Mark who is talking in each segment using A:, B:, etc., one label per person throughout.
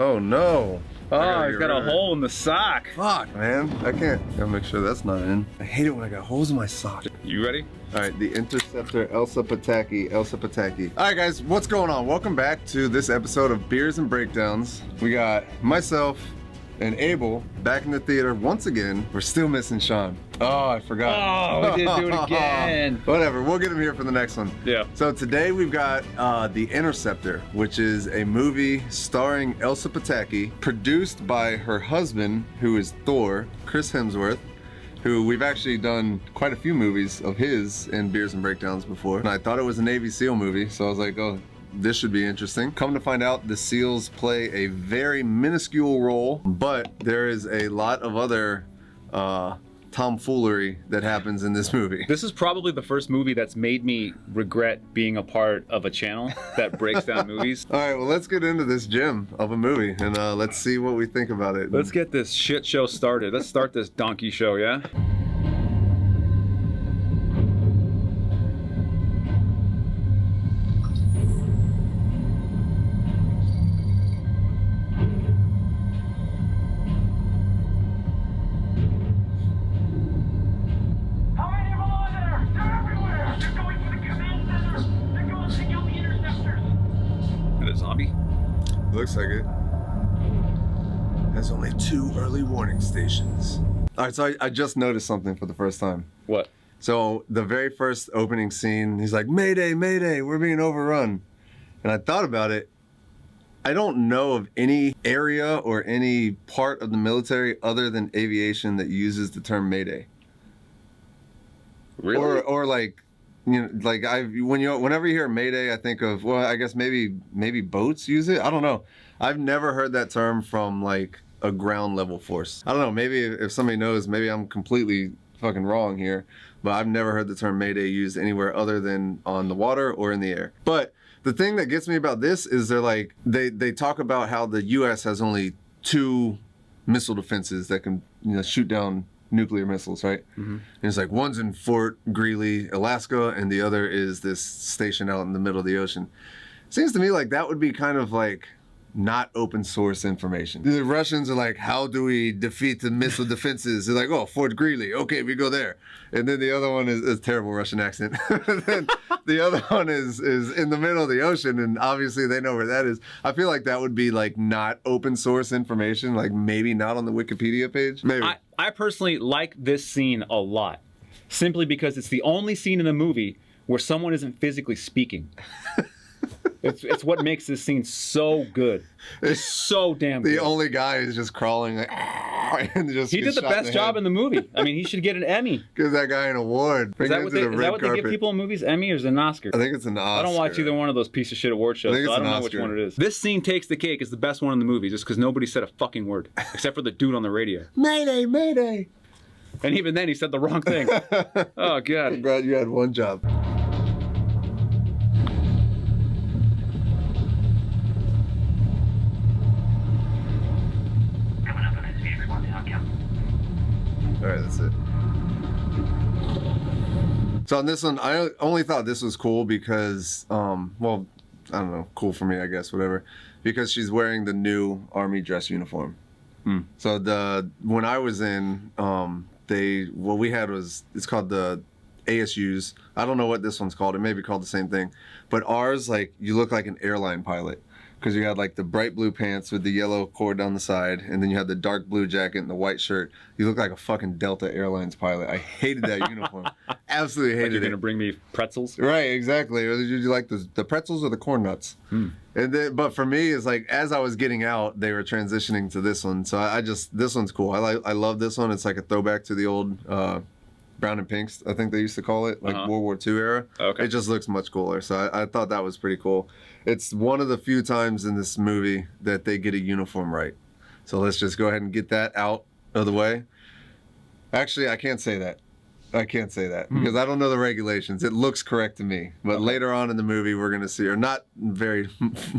A: Oh no.
B: Oh, he's got a hole in the sock.
A: Fuck, man. I can't. Gotta make sure that's not in. I hate it when I got holes in my sock.
B: You ready?
A: All right, the Interceptor, Elsa Pataki. All right, guys, what's going on? Welcome back to this episode of Beers and Breakdowns. We got myself and Abel back in the theater once again. We're still missing Sean. Oh, I forgot.
B: Oh, we did do it again.
A: Whatever, we'll get him here for the next one.
B: Yeah.
A: So today we've got The Interceptor, which is a movie starring Elsa Pataki, produced by her husband, who is Thor, Chris Hemsworth, who we've actually done quite a few movies of his in Beers and Breakdowns before. And I thought it was a Navy SEAL movie, so I was like, oh, this should be interesting. Come to find out, the SEALs play a very minuscule role, but there is a lot of other tomfoolery that happens in this movie.
B: This is probably the first movie that's made me regret being a part of a channel that breaks down movies.
A: All right, well, let's get into this gem of a movie and let's see what we think about it.
B: Let's get this shit show started. Let's start this donkey show, yeah?
A: Looks like it. There's only 2 early warning stations. All right, so I just noticed something for the first time.
B: What?
A: So the very first opening scene, he's like, Mayday, Mayday, we're being overrun. And I thought about it. I don't know of any area or any part of the military other than aviation that uses the term Mayday.
B: Really?
A: Or like, you know, like whenever you hear Mayday, I think of, well, I guess maybe boats use it. I don't know. I've never heard that term from like a ground level force. I don't know. Maybe if somebody knows, maybe I'm completely fucking wrong here, but I've never heard the term Mayday used anywhere other than on the water or in the air. But the thing that gets me about this is they talk about how the U.S. has only 2 missile defenses that can, you know, shoot down nuclear missiles, right? Mm-hmm. And it's like one's in Fort Greely, Alaska, and the other is this station out in the middle of the ocean. Seems to me like that would be kind of like not open source information. The Russians are like, how do we defeat the missile defenses? They're like, oh, Fort Greely, okay, we go there. And then the other one is terrible Russian accent. Then the other one is in the middle of the ocean, and obviously they know where that is. I feel like that would be like not open source information, like maybe not on the Wikipedia page. Maybe.
B: I personally like this scene a lot, simply because it's the only scene in the movie where someone isn't physically speaking. It's what makes this scene so good. It's so damn good.
A: The only guy is just crawling like, and just
B: he did the best job in the movie. I mean, he should get an Emmy.
A: Give that guy an award.
B: Is that what they give people in movies? Emmy or is it an Oscar?
A: I think it's an Oscar.
B: I don't watch either one of those piece of shit award shows, so I don't know which one it is. This scene takes the cake as the best one in the movie just because nobody said a fucking word, except for the dude on the radio.
A: Mayday, Mayday.
B: And even then, he said the wrong thing. Oh, God.
A: I'm glad you had one job. All right, that's it. So on this one, I only thought this was cool because, well, I don't know, cool for me, I guess, whatever, because she's wearing the new Army dress uniform. Mm. So when I was in, what we had was, it's called the ASUs. I don't know what this one's called. It may be called the same thing. But ours, like, you look like an airline pilot. Because you had like the bright blue pants with the yellow cord down the side, and then you had the dark blue jacket and the white shirt. You look like a fucking Delta Airlines pilot. I hated that uniform. Absolutely hated it.
B: You're gonna bring me pretzels?
A: Right, exactly. Or did you like the pretzels or the corn nuts? And then, but for me, it's like as I was getting out, they were transitioning to this one. So this one's cool. I love this one. It's like a throwback to the old brown and pinks, I think they used to call it, like World War II era. Okay. It just looks much cooler. So I thought that was pretty cool. It's one of the few times in this movie that they get a uniform right. So let's just go ahead and get that out of the way. Actually, I can't say that. Because I don't know the regulations. It looks correct to me. But later on in the movie, we're going to see, or not very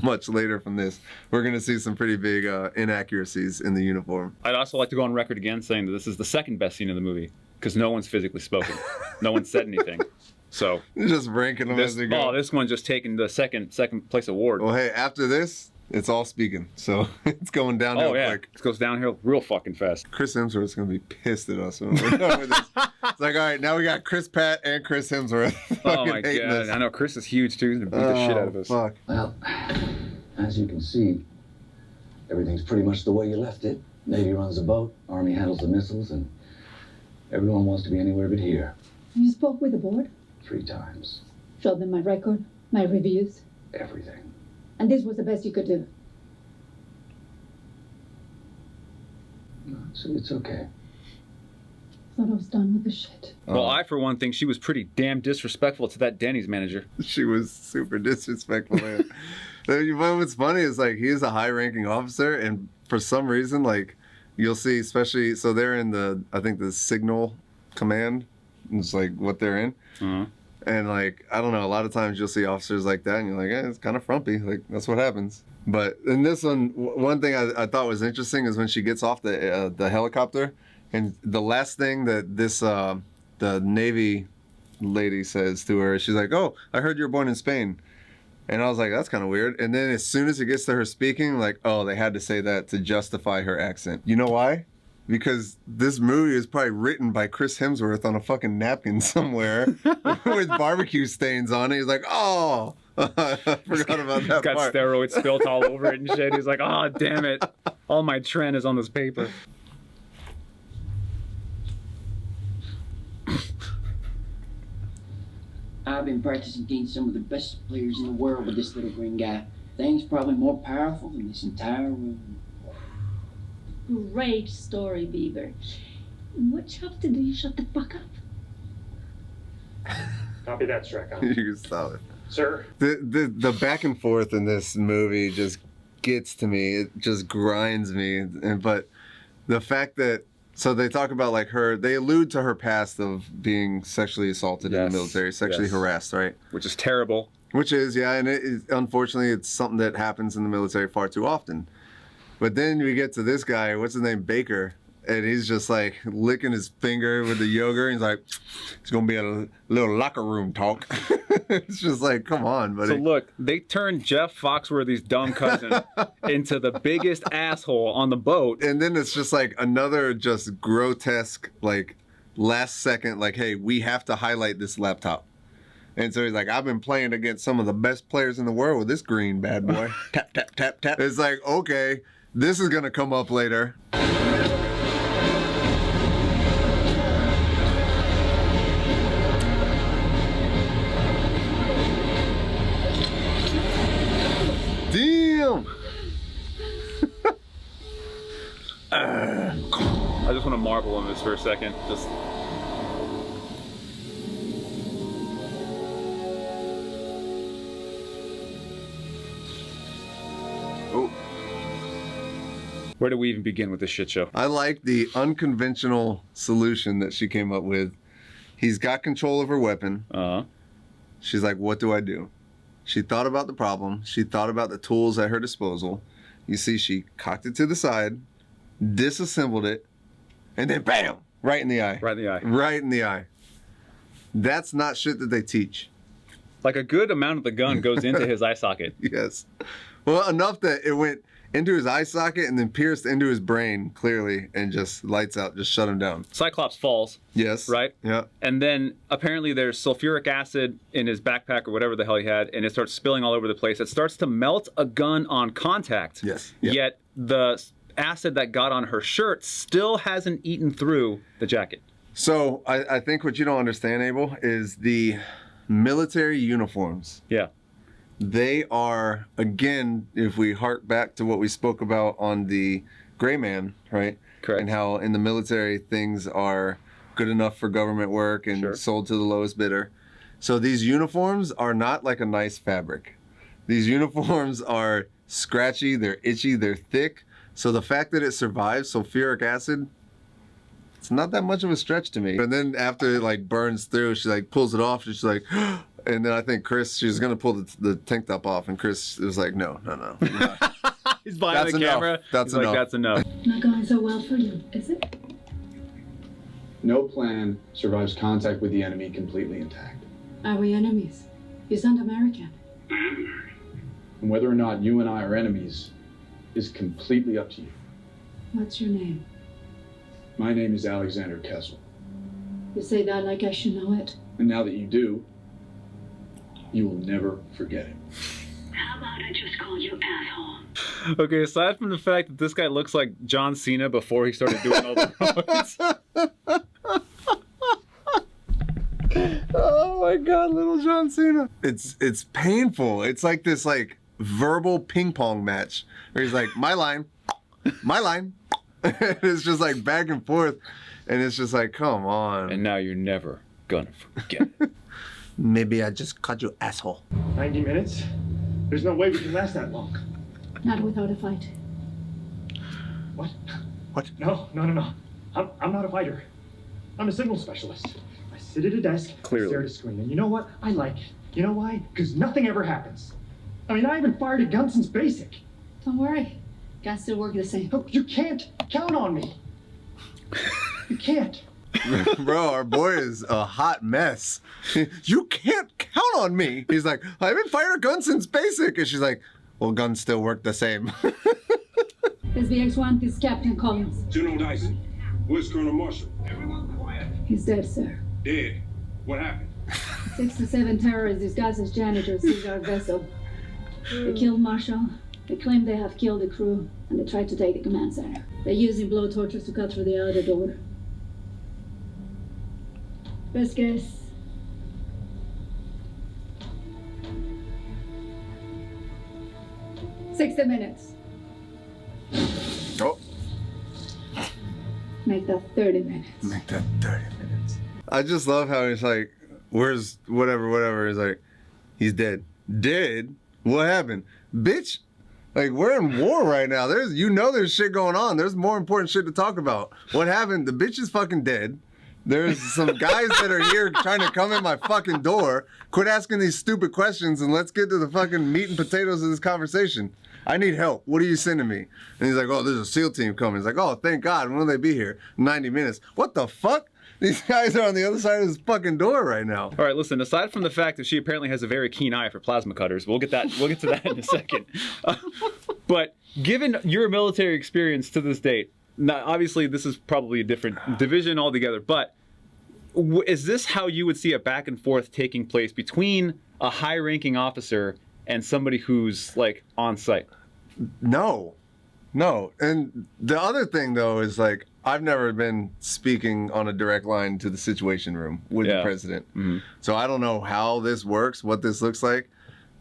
A: much later from this, we're going to see some pretty big inaccuracies in the uniform.
B: I'd also like to go on record again saying that this is the second best scene in the movie. Because no one's physically spoken. No one said anything. So
A: you're just ranking them as they go.
B: Oh, this one's just taking the second place award.
A: Well, hey, after this, It's all speaking, so it's going downhill quick.
B: It goes downhill real fucking fast.
A: Chris Hemsworth's gonna be pissed at us when we're done with this. It's like, all right, now we got Chris Pratt and Chris Hemsworth.
B: Oh my god!
A: This.
B: I know Chris is huge too. He's gonna beat the shit out of us.
A: Fuck.
C: Well, as you can see, everything's pretty much the way you left it. Navy runs the boat, Army handles the missiles, and everyone wants to be anywhere but here.
D: You spoke with the board?
C: 3 times.
D: Showed them my record, my reviews,
C: Everything.
D: and this was the best you could do.
C: So it's okay.
D: Thought I was done with the shit.
B: Well, I, for one, think she was pretty damn disrespectful to that Denny's manager.
A: She was super disrespectful, man. What's funny is, like, he's a high-ranking officer, and for some reason, like, you'll see, especially, so they're in I think the signal command. It's like what they're in.
B: Uh-huh.
A: And, like, I don't know, a lot of times you'll see officers like that, and you're like, it's kind of frumpy. Like, that's what happens. But in this one thing I thought was interesting is when she gets off the helicopter, and the last thing that the Navy lady says to her, she's like, "Oh, I heard you were born in Spain." And I was like, that's kind of weird. And then as soon as it gets to her speaking, like, oh, they had to say that to justify her accent. You know why? Because this movie is probably written by Chris Hemsworth on a fucking napkin somewhere with barbecue stains on it. He's like, oh, I forgot about that
B: He's got
A: part.
B: steroids spilt all over it and shit. He's like, oh, damn it. All my trend is on this paper.
E: I've been practicing against some of the best players in the world with this little green guy. Thing's probably more powerful than this entire room.
D: Great story, Beaver. What job to do you shut the fuck up?
F: Copy that, Strecon.
A: You can stop it.
F: Sir?
A: The back and forth in this movie just gets to me. It just grinds me. But the fact that, so they talk about, like, they allude to her past of being sexually assaulted in the military, sexually harassed, right?
B: Which is terrible.
A: Which is, yeah, and unfortunately it's something that happens in the military far too often. But then we get to this guy, what's his name, Baker, and he's just like licking his finger with the yogurt. He's like, it's gonna be a little locker room talk. It's just like, come on, buddy.
B: So look, they turned Jeff Foxworthy's dumb cousin into the biggest asshole on the boat.
A: And then it's just like another just grotesque, like, last second, like, hey, we have to highlight this laptop. And so he's like, I've been playing against some of the best players in the world with this green bad boy. Tap, tap, tap, tap. It's like, okay, this is going to come up later. Damn!
B: I just want to marvel on this for a second. Just.
A: Oh.
B: Where do we even begin with this shit show?
A: I like the unconventional solution that she came up with. He's got control of her weapon.
B: Uh-huh.
A: She's like, what do I do? She thought about the problem. She thought about the tools at her disposal. You see, she cocked it to the side, disassembled it, and then bam, right in the eye.
B: Right in the eye.
A: Right in the eye. That's not shit that they teach.
B: Like, a good amount of the gun goes into his eye socket.
A: Yes. Well, enough that it went into his eye socket and then pierced into his brain, clearly, and just lights out, just shut him down.
B: Cyclops falls.
A: Yes.
B: Right?
A: Yeah.
B: And then apparently there's sulfuric acid in his backpack or whatever the hell he had, and it starts spilling all over the place. It starts to melt a gun on contact.
A: Yes. Yeah.
B: Yet the acid that got on her shirt still hasn't eaten through the jacket.
A: So I think what you don't understand, Abel, is the military uniforms.
B: Yeah.
A: They are, again, if we hark back to what we spoke about on the Gray Man, right?
B: Correct.
A: And how in the military things are good enough for government work and
B: Sure.
A: sold to the lowest bidder. So these uniforms are not like a nice fabric. These uniforms are scratchy, they're itchy, they're thick. So the fact that it survives sulfuric acid, it's not that much of a stretch to me. And then after it like burns through, she like pulls it off. She's like, and then I think Chris, she was gonna pull the tank top off, and Chris was like, no.
B: He's behind
A: That's
B: the
A: enough.
B: camera.
A: That's
B: He's like,
A: enough.
B: that's enough.
D: Not going so well for you, is it?
G: No plan survives contact with the enemy completely intact.
D: Are we enemies? You sound American.
G: And whether or not you and I are enemies is completely up to you.
D: What's your name?
G: My name is Alexander Kessel.
D: You say that like I should know it.
G: And now that you do, you will never forget it.
F: How about I just call you asshole?
B: Okay, aside from the fact that this guy looks like John Cena before he started doing all the roids.
A: Oh my God, little John Cena. It's painful. It's like this like verbal ping pong match where he's like, my line. It's just like back and forth, and it's just like, come on.
B: And now you're never gonna forget it.
A: Maybe I just called you asshole.
H: 90 minutes? There's no way we can last that long.
D: Not without a fight.
H: What?
A: What?
H: No. I'm not a fighter. I'm a signal specialist. I sit at a desk,
B: Clearly.
H: stare at a screen, and you know what? I like it. You know why? Because nothing ever happens. I mean, I haven't fired a gun since basic.
D: Don't worry. Guys still work the same.
H: Look, you can't count on me. You can't.
A: Bro, our boy is a hot mess. You can't count on me. He's like, I haven't fired a gun since basic. And she's like, well, guns still work the same.
D: SBX-1, this is Captain Collins.
I: General Dyson, where's Colonel Marshall?
F: Everyone quiet.
D: He's dead, sir.
I: Dead. What happened?
D: 6 to 7 terrorists disguised as janitors seized our vessel. They killed Marshall. They claim they have killed the crew, and they tried to take the command center. They're using blow torches to cut through the outer door. Best guess. "60 minutes.
A: Oh,
D: Make that 30 minutes.
A: make that 30 minutes. I just love how he's like, where's whatever. He's like, he's dead. Dead? What happened? Bitch, like, we're in war right now. There's shit going on. There's more important shit to talk about. What happened? The bitch is fucking dead. There's some guys that are here trying to come in my fucking door. Quit asking these stupid questions and let's get to the fucking meat and potatoes of this conversation. I need help. What are you sending me? And he's like, oh, there's a SEAL team coming. He's like, oh, thank God. When will they be here? 90 minutes. What the fuck? These guys are on the other side of this fucking door right now.
B: All right, listen, aside from the fact that she apparently has a very keen eye for plasma cutters, we'll get to that in a second. But given your military experience to this date, now obviously this is probably a different division altogether, but is this how you would see a back and forth taking place between a high-ranking officer and somebody who's like on site?
A: No. And the other thing though is like, I've never been speaking on a direct line to the Situation Room with the president. Mm-hmm. So I don't know how this works, what this looks like,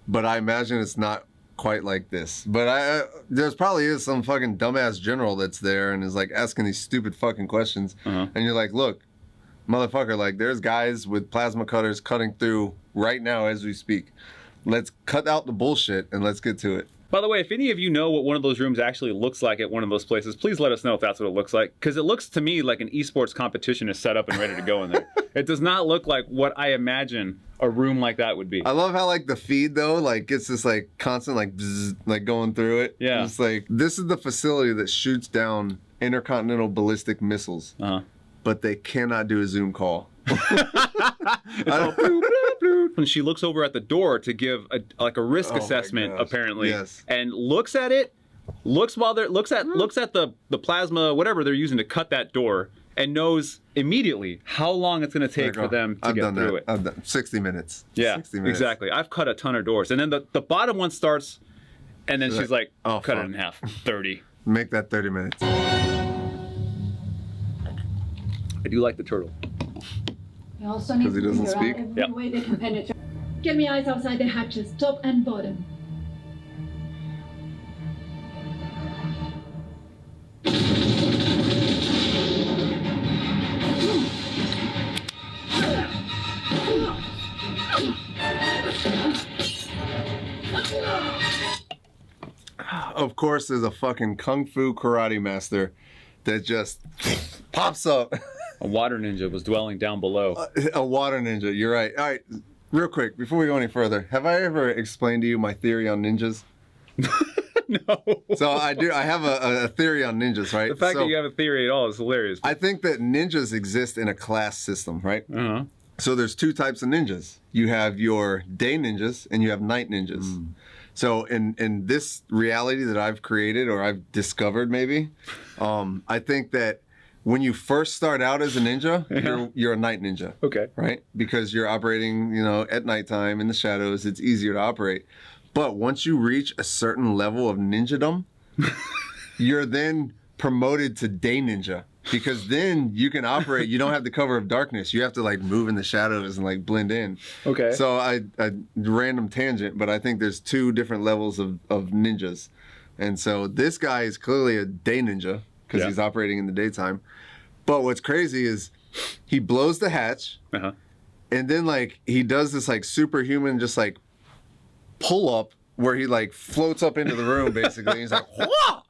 A: but I imagine it's not quite like this. But there's probably is some fucking dumbass general that's there and is like asking these stupid fucking questions. Uh-huh. And you're like, look, motherfucker, like there's guys with plasma cutters cutting through right now as we speak. Let's cut out the bullshit and let's get to it.
B: By the way, if any of you know what one of those rooms actually looks like at one of those places, please let us know if that's what it looks like. Because it looks to me like an esports competition is set up and ready to go in there. It does not look like what I imagine a room like that would be.
A: I love how like the feed though, like gets this like constant like bzzz, like going through it.
B: Yeah.
A: It's like, this is the facility that shoots down intercontinental ballistic missiles. Uh-huh. But they cannot do a Zoom call.
B: When she looks over at the door to give a risk assessment, apparently, and looks at it, looks at the plasma, whatever they're using to cut that door, and knows immediately how long it's going to take for them to get through it.
A: I've done 60 minutes.
B: Yeah,
A: 60 minutes.
B: Exactly. I've cut a ton of doors, and then the bottom one starts, and then she's like, oh, cut it in half, 30.
A: Make that 30 minutes.
B: I do like the turtle.
D: You also need to
A: he doesn't
D: figure
A: speak?
D: out every way they can penetrate. Get me eyes outside the hatches, top and bottom.
A: Of course, there's a fucking kung fu karate master that just pops up.
B: A water ninja was dwelling down below.
A: A water ninja, you're right. All right, real quick, before we go any further, have I ever explained to you my theory on ninjas?
B: No.
A: So I do. I have a theory on ninjas, right?
B: The fact that you have a theory at all is hilarious.
A: I think that ninjas exist in a class system, right? Uh-huh. So there's two types of ninjas. You have your day ninjas and you have night ninjas. So in this reality that I've created or I've discovered maybe, I think that when you first start out as a ninja, you're a night ninja.
B: Okay.
A: Right? Because you're operating, at nighttime in the shadows, it's easier to operate. But once you reach a certain level of ninjadom, you're then promoted to day ninja. Because then you can operate, you don't have the cover of darkness. You have to like move in the shadows and like blend in.
B: Okay.
A: So I random tangent, but I think there's 2 different levels of ninjas. And so this guy is clearly a day ninja because he's operating in the daytime. But what's crazy is he blows the hatch and then like he does this like superhuman just like pull up where he like floats up into the room basically. He's like, whoa!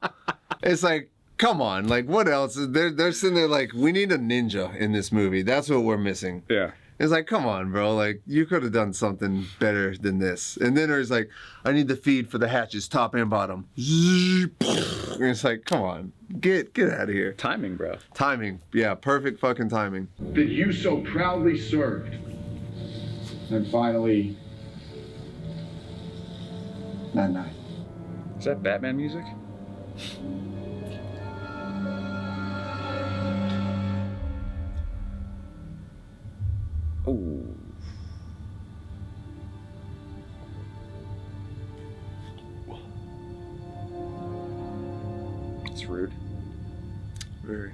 A: It's like, come on, like what else? They're sitting there like, we need a ninja in this movie. That's what we're missing.
B: Yeah.
A: It's like, come on, bro. Like you could have done something better than this. And then there's like, I need the feed for the hatches, top and bottom. And it's like, come on, get out of here.
B: Timing, bro.
A: Timing, yeah, perfect fucking timing.
G: That you so proudly served. And finally, that night.
B: Is that Batman music? Oh. It's rude.
A: Very.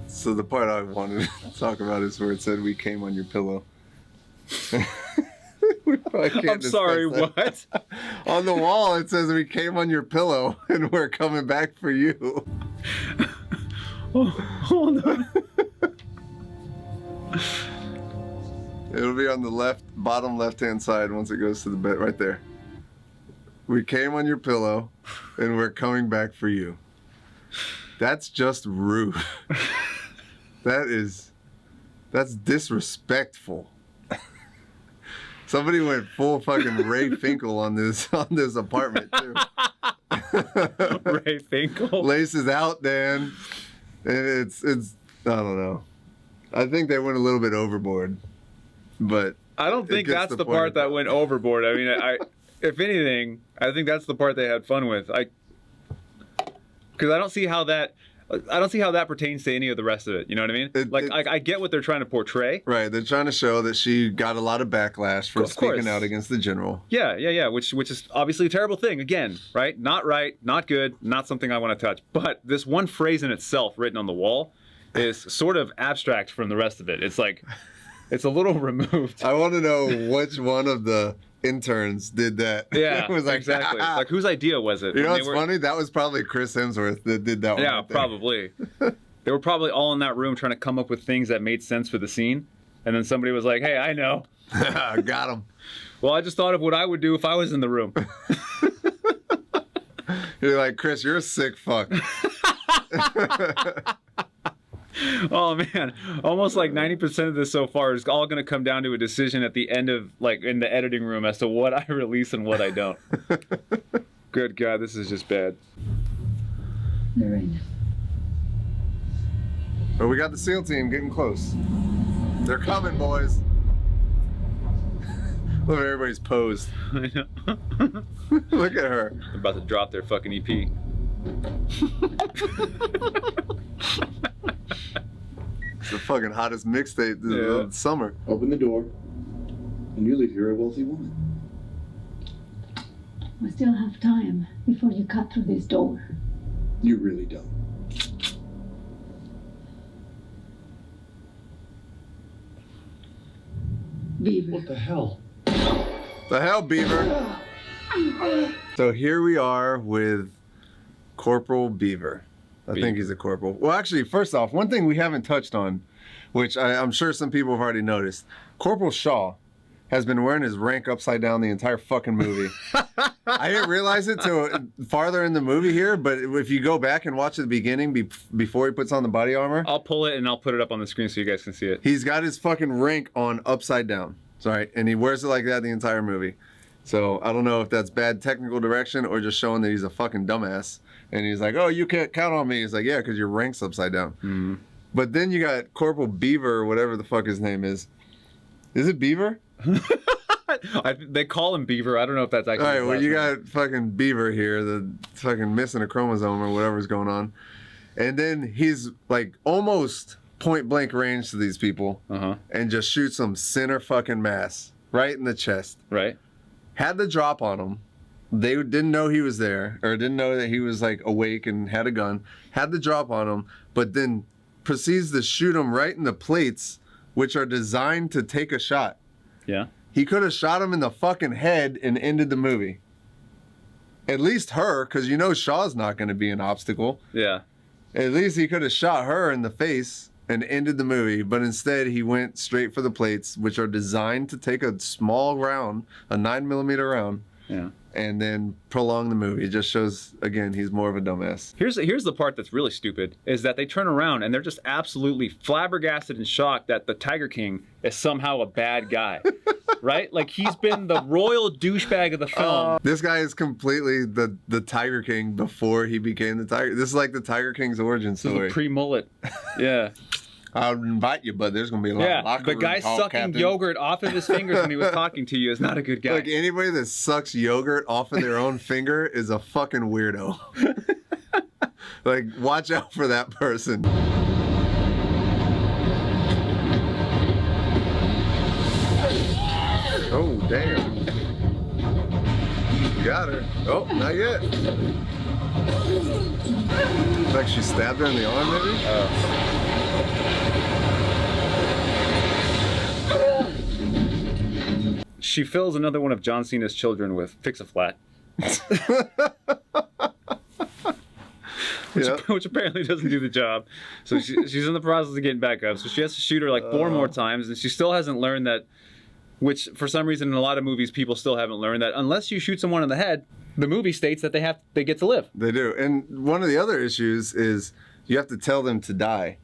A: So the part I wanted to talk about is where it said we came on your pillow. We probably can't
B: I'm sorry,
A: discuss that.
B: what?
A: On the wall it says we came on your pillow and we're coming back for you.
B: Oh, hold on.
A: It'll be on the bottom left-hand side once it goes to the bed, right there. We came on your pillow and we're coming back for you. That's just rude. That's disrespectfful. Somebody went full fucking Ray Finkel on this apartment too.
B: Ray Finkel.
A: Laces out, Dan. And it's I don't know. I think they went a little bit overboard. But
B: I don't think that's the part that went overboard. I mean, if anything, I think that's the part they had fun with. Because I don't see how that pertains to any of the rest of it. You know what I mean? I get what they're trying to portray.
A: Right. They're trying to show that she got a lot of backlash for speaking out against the general.
B: Yeah. Which is obviously a terrible thing. Again, right? Not good, not something I want to touch. But this one phrase in itself written on the wall is sort of abstract from the rest of it. It's like, it's a little removed.
A: I want to know which one of the interns did that.
B: Yeah,
A: it was like,
B: exactly. Like, whose idea was it?
A: You know what's funny? That was probably Chris Hemsworth that did that one.
B: Yeah,
A: right
B: probably. They were probably all in that room trying to come up with things that made sense for the scene. And then somebody was like, hey, I know.
A: Got him.
B: Well, I just thought of what I would do if I was in the room.
A: You're like, Chris, you're a sick fuck.
B: Oh man, almost like 90% of this so far is all going to come down to a decision at the end of, like, in the editing room as to what I release and what I don't. Good God, this is just bad.
D: They're in.
A: But we got the SEAL team getting close. They're coming, boys. Look at everybody's posed.
B: I know.
A: Look at her.
B: They're about to drop their fucking EP.
A: It's the fucking hottest mixtape of the summer.
G: Open the door, and you leave here a wealthy woman.
D: We still have time before you cut through this door.
G: You really don't.
D: Beaver.
G: What the hell?
A: The hell, Beaver? So here we are with Corporal Beaver. I think he's a corporal. Well, actually, first off, one thing we haven't touched on, which I'm sure some people have already noticed, Corporal Shaw has been wearing his rank upside down the entire fucking movie. I didn't realize it till farther in the movie here, but if you go back and watch the beginning before he puts on the body armor.
B: I'll pull it and I'll put it up on the screen so you guys can see it.
A: He's got his fucking rank on upside down. Sorry, and he wears it like that the entire movie. So I don't know if that's bad technical direction or just showing that he's a fucking dumbass. And he's like, oh, you can't count on me. He's like, yeah, because your rank's upside down.
B: Mm-hmm.
A: But then you got Corporal Beaver, or whatever the fuck his name is. Is it Beaver?
B: They call him Beaver. I don't know if that's actually.
A: All right,
B: his
A: well,
B: last
A: you
B: name.
A: got fucking Beaver here, the fucking missing a chromosome or whatever's going on. And then he's like almost point blank range to these people and just shoots them center fucking mass right in the chest.
B: Right.
A: Had the drop on him. They didn't know he was there or didn't know that he was like awake and had a gun. Had the drop on him, but then proceeds to shoot him right in the plates, which are designed to take a shot.
B: Yeah.
A: He could have shot him in the fucking head and ended the movie. At least her, because you know Shaw's not going to be an obstacle.
B: Yeah.
A: At least he could have shot her in the face and ended the movie, but instead he went straight for the plates, which are designed to take a small round, a 9mm round, and then prolong the movie. It just shows, again, he's more of a dumbass.
B: Here's the part that's really stupid, is that they turn around and they're just absolutely flabbergasted and shocked that the Tiger King is somehow a bad guy. Right? Like, he's been the royal douchebag of the film.
A: This guy is completely the Tiger King before he became the Tiger. This is like the Tiger King's origin story.
B: This is a pre-mullet. Yeah.
A: I'll invite you, but there's going to be a lot of locker
B: the
A: room
B: guy
A: talk,
B: sucking
A: Captain.
B: yogurt off of his fingers when he was talking to you is not a good guy.
A: Like, anybody that sucks yogurt off of their own finger is a fucking weirdo. Like, watch out for that person. Oh, damn. You got her. Oh, not yet. Like she stabbed her in the arm, maybe?
B: She fills another one of John Cena's children with Fix-A-Flat. Which apparently doesn't do the job. So she's in the process of getting back up. So she has to shoot her like 4 more times, and she still hasn't learned that, which for some reason in a lot of movies people still haven't learned, that unless you shoot someone in the head, the movie states that they get to live.
A: They do. And one of the other issues is you have to tell them to die.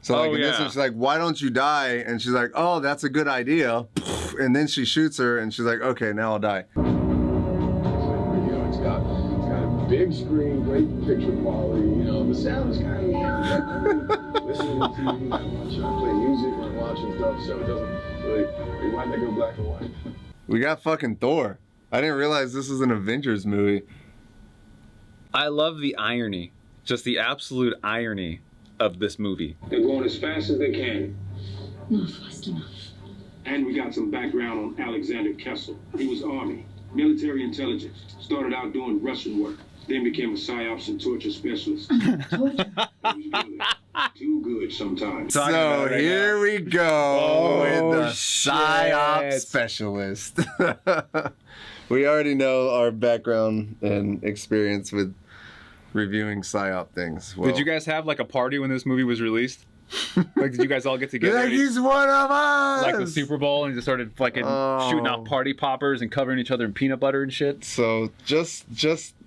A: So like in this one, she's like, why don't you die? And she's like, oh, that's a good idea. And then she shoots her and she's like, okay, now I'll die.
G: You know, it's got a big screen, great picture quality. You know, the sound is kind of listening to TV, I'm playing music, I'm watching stuff, so it doesn't really. Why did they go black and white?
A: We got fucking Thor. I didn't realize this was an Avengers movie.
B: I love the irony, just the absolute irony of this movie.
I: They're going as fast as they can.
D: Not fast enough.
I: And we got some background on Alexander Kessel. He was Army, military intelligence. Started out doing Russian work, then became a psyops and torture specialist. He was good. Too good sometimes.
A: So here we go with the
B: shit.
A: PSYOP specialist. We already know our background and experience with reviewing PSYOP things. Well,
B: Did you guys have like a party when this movie was released? Like, did you guys all get together?
A: like, he's one of us!
B: Like the Super Bowl, and just started fucking shooting out party poppers and covering each other in peanut butter and shit?
A: So just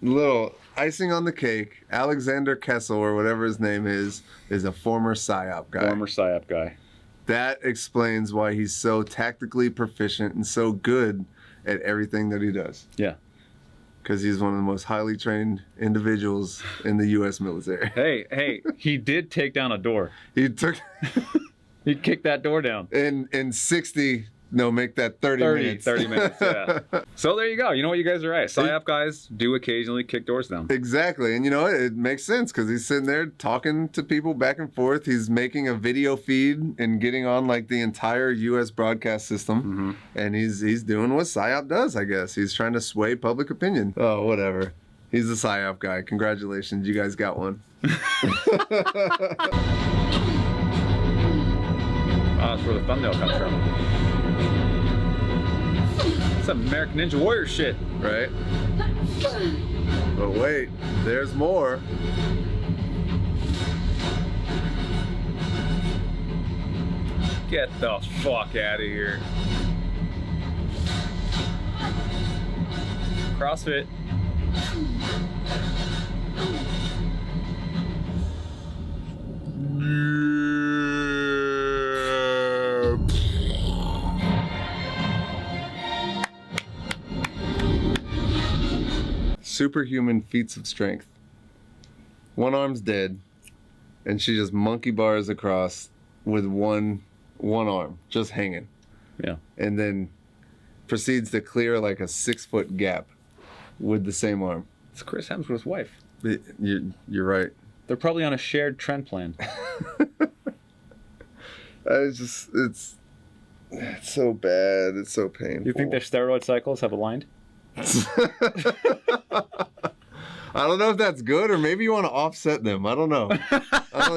A: little icing on the cake. Alexander Kessel, or whatever his name is a former PSYOP guy.
B: Former PSYOP guy.
A: That explains why he's so tactically proficient and so good at everything that he does.
B: Yeah.
A: Because he's one of the most highly trained individuals in the U.S. military.
B: Hey, he did take down a door.
A: He took...
B: He kicked that door down.
A: In 60... No, make that 30 minutes.
B: 30 minutes, yeah. So there you go. You know what? You guys are right. PSYOP guys do occasionally kick doors down.
A: Exactly. And you know what? It makes sense because he's sitting there talking to people back and forth. He's making a video feed and getting on like the entire U.S. broadcast system. Mm-hmm. And he's doing what PSYOP does, I guess. He's trying to sway public opinion. Oh, whatever. He's the PSYOP guy. Congratulations. You guys got one.
B: That's where the thumbnail comes from. Some American Ninja Warrior shit.
A: Right? But wait, there's more.
B: Get the fuck out of here. CrossFit.
A: Superhuman feats of strength. One arm's dead. and she just monkey bars across with one arm just hanging.
B: Yeah.
A: And then proceeds to clear like a 6-foot gap with the same arm.
B: It's Chris Hemsworth's wife.
A: You're right.
B: They're probably on a shared trend plan.
A: It's so bad. It's so painful.
B: You think their steroid cycles have aligned?
A: I don't know if that's good, or maybe you want to offset them. I don't know.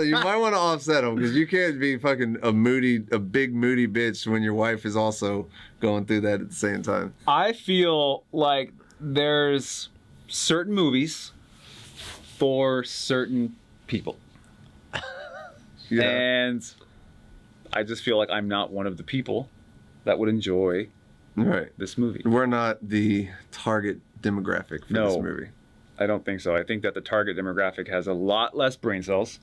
A: You might want to offset them, because you can't be fucking a big moody bitch when your wife is also going through that at the same time.
B: I feel like there's certain movies for certain people.
A: Yeah.
B: And I just feel like I'm not one of the people that would enjoy this movie.
A: We're not the target demographic for this movie.
B: I don't think so. I think that the target demographic has a lot less brain cells.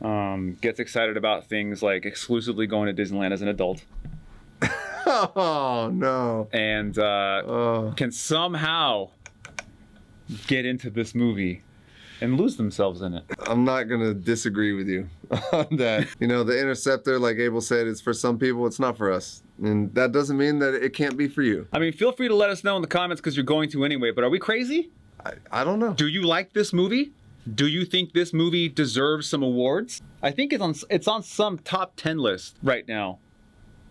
B: Gets excited about things like exclusively going to Disneyland as an adult.
A: Oh, no.
B: And can somehow get into this movie and lose themselves in it.
A: I'm not going to disagree with you on that. You know, the Interceptor, like Abel said, is for some people. It's not for us. And that doesn't mean that it can't be for you.
B: I mean, feel free to let us know in the comments, because you're going to anyway. But are we crazy?
A: I don't know.
B: Do you like this movie? Do you think this movie deserves some awards? I think it's on some top 10 list right now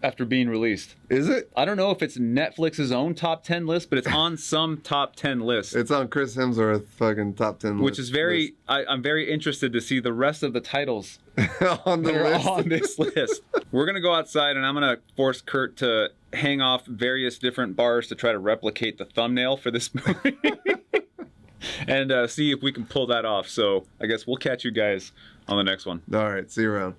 B: after being released.
A: Is it?
B: I don't know if it's Netflix's own top 10 list, but it's on some top 10 list.
A: It's on Chris Hemsworth's fucking top 10 list.
B: Which is I'm very interested to see the rest of the titles
A: on the list.
B: On this list. We're going to go outside, and I'm going to force Kurt to hang off various different bars to try to replicate the thumbnail for this movie. And see if we can pull that off. So I guess we'll catch you guys on the next one.
A: All right. See you around.